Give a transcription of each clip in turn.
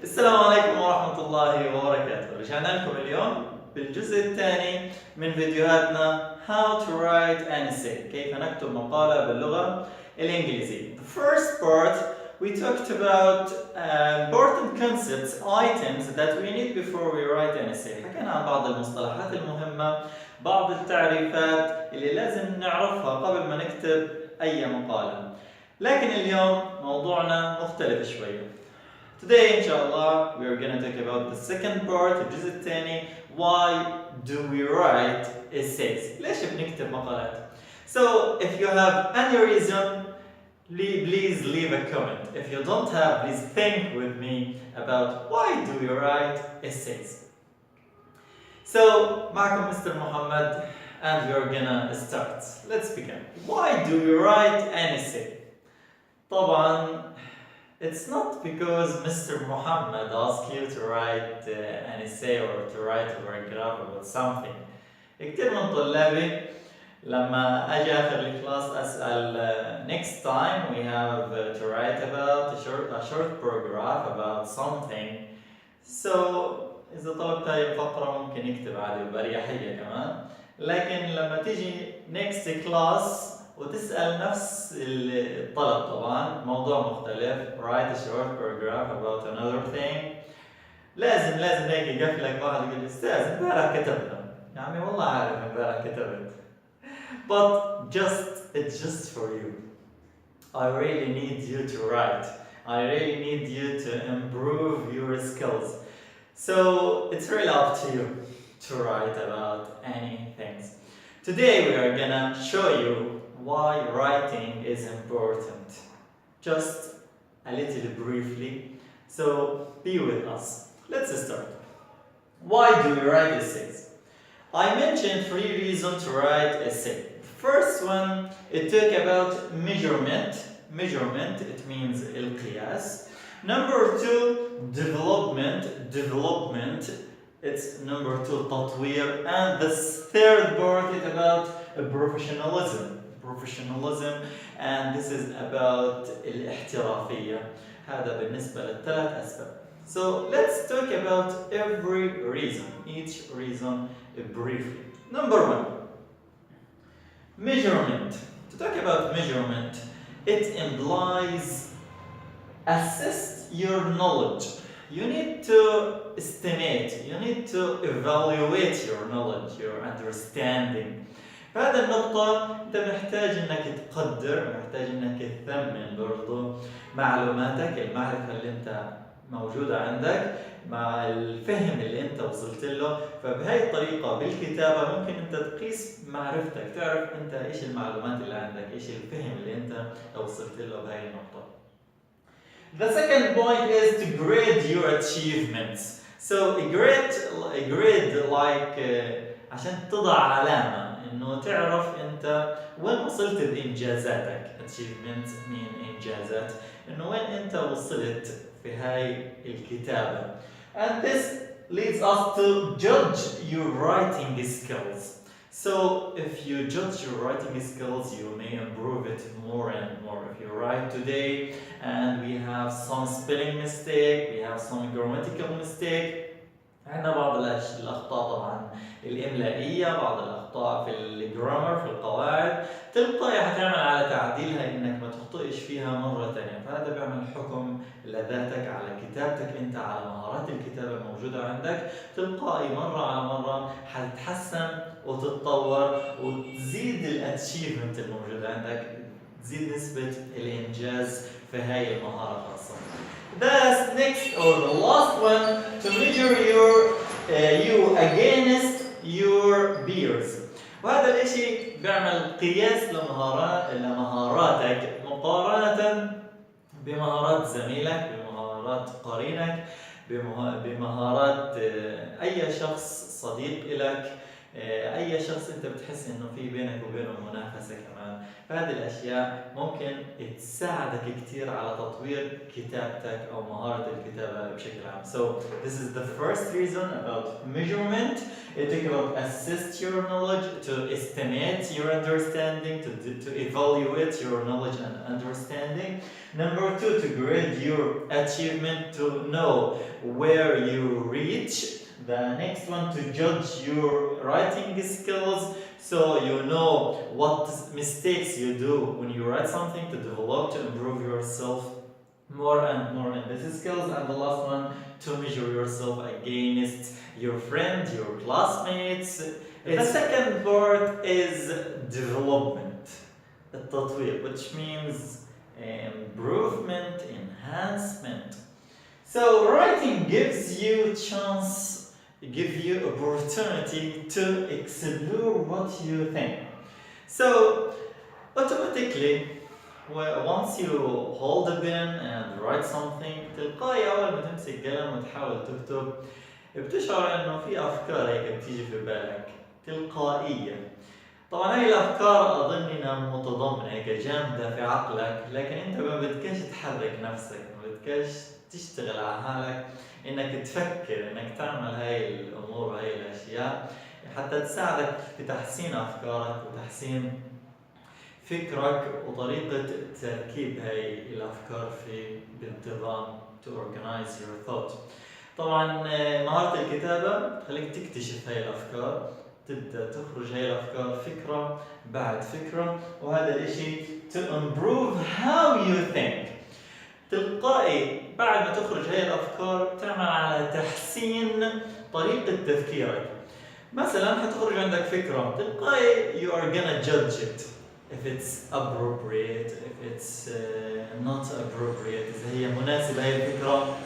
السلام عليكم ورحمة الله وبركاته. رجعنا لكم اليوم بالجزء الثاني من فيديوهاتنا How to write an essay. كيف نكتب مقالة باللغة الإنجليزية. The first part we talked about important concepts, items that we need before we write an essay. حكينا عن بعض المصطلحات المهمة، بعض التعريفات اللي لازم نعرفها قبل ما نكتب أي مقالة. لكن اليوم موضوعنا مختلف شوية. Today, inshallah, we are going to talk about the second part, الجزء الثاني. Why do we write essays? ليش بنكتب مقالات? So, if you have any reason, please leave a comment. If you don't have, please think with me about why do we write essays. So, معكم Mr. Muhammad, and we are gonna start. Let's begin. Why do we write an essay? طبعا it's not because Mr. Muhammad asked you to write an essay or to write a paragraph about something. كتير من طلابي لما أجي آخر الكلاس أسأل next time we have to write about a short paragraph about something. So إذا طلبت هاي الفقرة ممكن يكتب عادي بأريحية كمان. لكن لما تيجي next class وتسأل نفس الطلب طبعا موضوع مختلف write a short paragraph about another thing لازم هيك يقفلك واحد يقول أستاذ امبارح كتبنا يا عمي والله عارف امبارح كتبت but it's just for you. I really need you to write. I really need you to improve your skills. So it's really up to you to write about any things. Today we are gonna show you why writing is important. Just a little briefly. So be with us. Let's start. Why do we write essays? I mentioned 3 reasons to write essay. The first one, it talk about measurement. Measurement, it means القياس. Number 2, development. It's number 2, تطوير. And the third part is about professionalism, and this is about الاحترافية. هذا بالنسبة للثلاث أسباب. So let's talk about every reason, each reason briefly. Number 1, measurement. To talk about measurement, it implies assess your knowledge. You need to estimate, you need to evaluate your knowledge, your understanding. بهذا النقطة أنت محتاج إنك تقدر، محتاج إنك تثمن برضو معلوماتك، المعرفة اللي أنت موجودة عندك مع الفهم اللي أنت وصلت له. فبهاي الطريقة بالكتابة ممكن أنت تقيس معرفتك، تعرف أنت إيش المعلومات اللي عندك، إيش الفهم اللي أنت وصلت له بهاي النقطة. The second point is to grade your achievements. So a grade like عشان تضع علامة إنه تعرف أنت وين وصلت بإنجازاتك. achievement mean إنجازات، إنه وين أنت وصلت في هاي الكتابة. And this leads us to judge your writing skills. So if you judge your writing skills, you may improve it more and more. If you write today and we have some spelling mistake, we have some grammatical mistake, عندنا بعض الأخطاء طبعا الإملائية، بعض الأخطاء في الجرامر في القواعد، تلقائي حتعمل على تعديلها إنك ما تخطئش فيها مرة ثانية. فهذا بيعمل حكم لذاتك على كتابتك أنت، على مهارات الكتابة الموجودة عندك. تلقائي مرة على مرة حتتحسن وتتطور وتزيد الاتشيفمنت الموجودة عندك، تزيد نسبة الإنجاز في هاي المهارة خاصة. The next or the last one, to measure you against your peers. وهذا الاشي بيعمل قياس لمهاراتك مقارنة بمهارات زميلك، بمهارات قرينك، بمهارات أي شخص صديق لك. أي شخص أنت بتحس إنه في بينك وبينه منافسة كمان، فهذه الأشياء ممكن تساعدك كتير على تطوير كتابتك أو مهارة الكتابة بشكل عام. So this is the first reason about measurement. It will assist your knowledge, to estimate your understanding, to evaluate your knowledge and understanding. Number two, to grade your achievement, to know where you reach. The next one, to judge your writing skills, so you know what mistakes you do when you write something, to develop, to improve yourself more and more in these skills. And the last one, to measure yourself against your friends, your classmates. The second part is development, التطوير, which means improvement, enhancement. So writing gives you chance, give you opportunity to explore what you think. So automatically, once you hold a pen and write something, تلقائي أول ما تمسك قلم وتحاول تكتب بتشعر إنه في أفكار هيك بتيجي في بالك تلقائية. طبعا هاي الأفكار أظن إنها متضمنة هيك جامدة في عقلك، لكن أنت ما بدكش تحرك نفسك، ما بدكش تشتغل على حالك انك تفكر انك تعمل هاي الامور وهاي الاشياء حتى تساعدك في تحسين افكارك وتحسين فكرك وطريقة تركيب هاي الافكار في بانتظام to organize your thought. طبعا مهارة الكتابة تخليك تكتشف هاي الافكار، تبدأ تخرج هاي الافكار فكرة بعد فكرة، وهذا الاشي to improve how you think. تلقائي بعد ما تخرج هاي الأفكار تعمل على تحسين طريقة تفكيرك. مثلا حتخرج عندك فكرة تلقائي you are gonna judge it if it's appropriate, if it's not appropriate، إذا هي مناسبة هاي الفكرة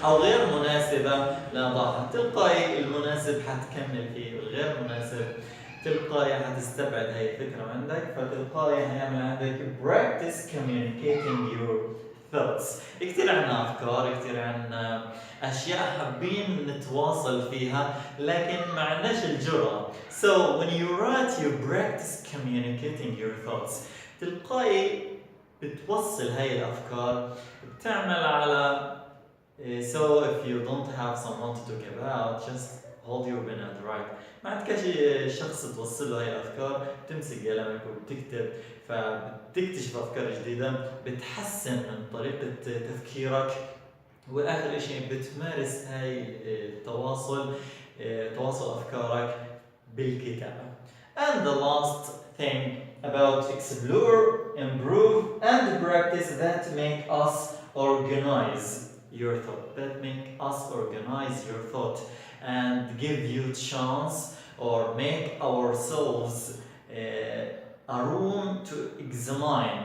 أو غير مناسبة لنضعها. تلقائي المناسب حتكمل فيه، والغير مناسب تلقائي حتستبعد هاي الفكرة عندك، فتلقائي هيعمل عندك practice communicating your thoughts. كتير عنا أفكار، كتير عنا أشياء حابين نتواصل فيها لكن ما عندناش الجرأة. So when you write you practice communicating your thoughts. تلقائي بتوصل هاي الأفكار، بتعمل على so if you don't have someone to talk about, just hold your pen and write. ما عندكش شخص توصل له هاي الأفكار، تمسك قلمك وبتكتب، فبتكتشف أفكار جديدة، بتحسن من طريقة تفكيرك، وآخر إشي بتمارس هاي التواصل، تواصل أفكارك بالكتابة. And the last thing about explore, improve and practice that make us organize your thought, that make us organize your thought and give you chance or make ourselves a room to examine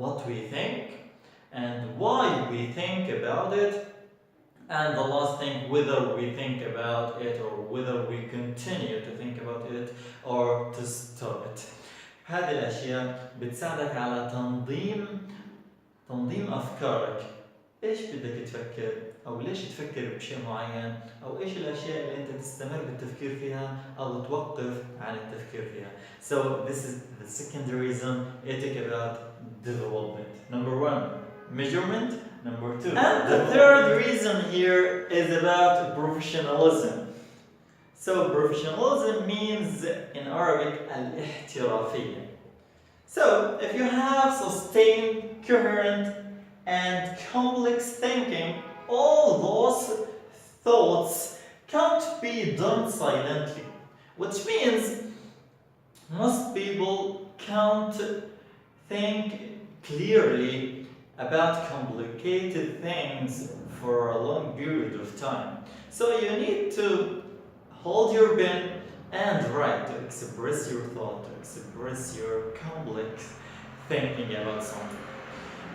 what we think and why we think about it, and the last thing, whether we think about it or whether we continue to think about it or to stop it. هذه الأشياء بتساعدك على تنظيم أفكارك. إيش بدك تفكر؟ أو ليش تفكر بشيء معين؟ أو إيش الأشياء اللي أنت تستمر بالتفكير فيها أو توقف عن التفكير فيها. So this is the second reason ethic about development. Number one, measurement. Number two, and the third reason here is about professionalism. So professionalism means in Arabic الاحترافية. So if you have sustained, coherent and complex thinking, all those thoughts can't be done silently, which means most people can't think clearly about complicated things for a long period of time. So you need to hold your pen and write to express your thought, to express your complex thinking about something.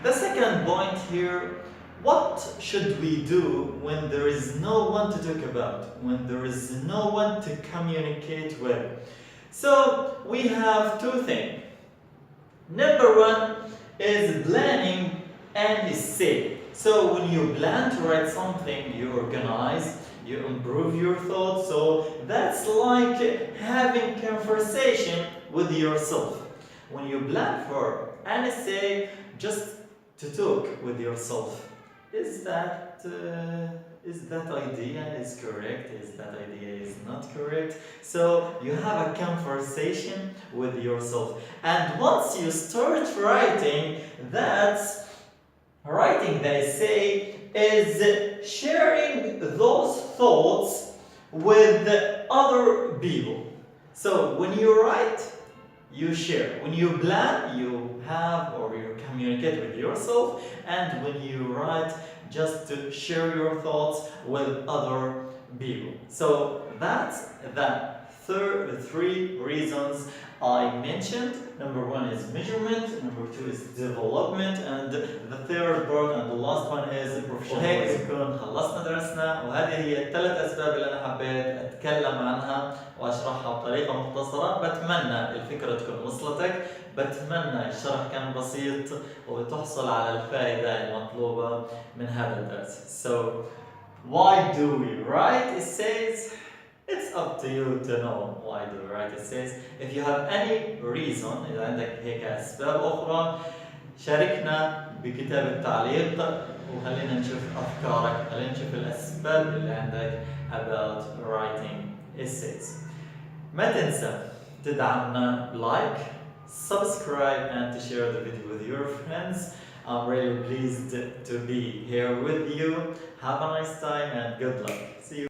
The second point here, what should we do when there is no one to talk about, when there is no one to communicate with? So we have two things. Number one is planning and essay. So when you plan to write something, you organize, you improve your thoughts. So that's like having conversation with yourself. When you plan for an essay, just to talk with yourself. Is that idea is correct? Is that idea is not correct? So you have a conversation with yourself. And once you start writing, writing the essay is sharing those thoughts with other people. So when you write, you share. When you plan, you have or you communicate with yourself, and when you write, just to share your thoughts with other people. So that's the three reasons I mentioned. Number one is measurement, number two is development, and the third part and the last one is professionalism. وهيك نكون خلصنا درسنا، وهذه هي الثلاث أسباب اللي أنا حبيت أتكلم عنها وأشرحها بطريقة مختصرة. بتمنى الفكرة تكون وصلتك، بتمنى الشرح كان بسيط وتحصل على الفائدة المطلوبة من هذا الدرس. So why do we write essays? It's up to you to know why do we write essays. If you have any reason, إذا عندك هيك أسباب أخرى، شاركنا بكتابة تعليق وخلينا نشوف أفكارك، خلينا نشوف الأسباب اللي عندك about writing essays. ما تنسى تدعمنا بلايك، subscribe and to share the video with your friends. I'm really pleased to be here with you. Have a nice time and good luck. See you.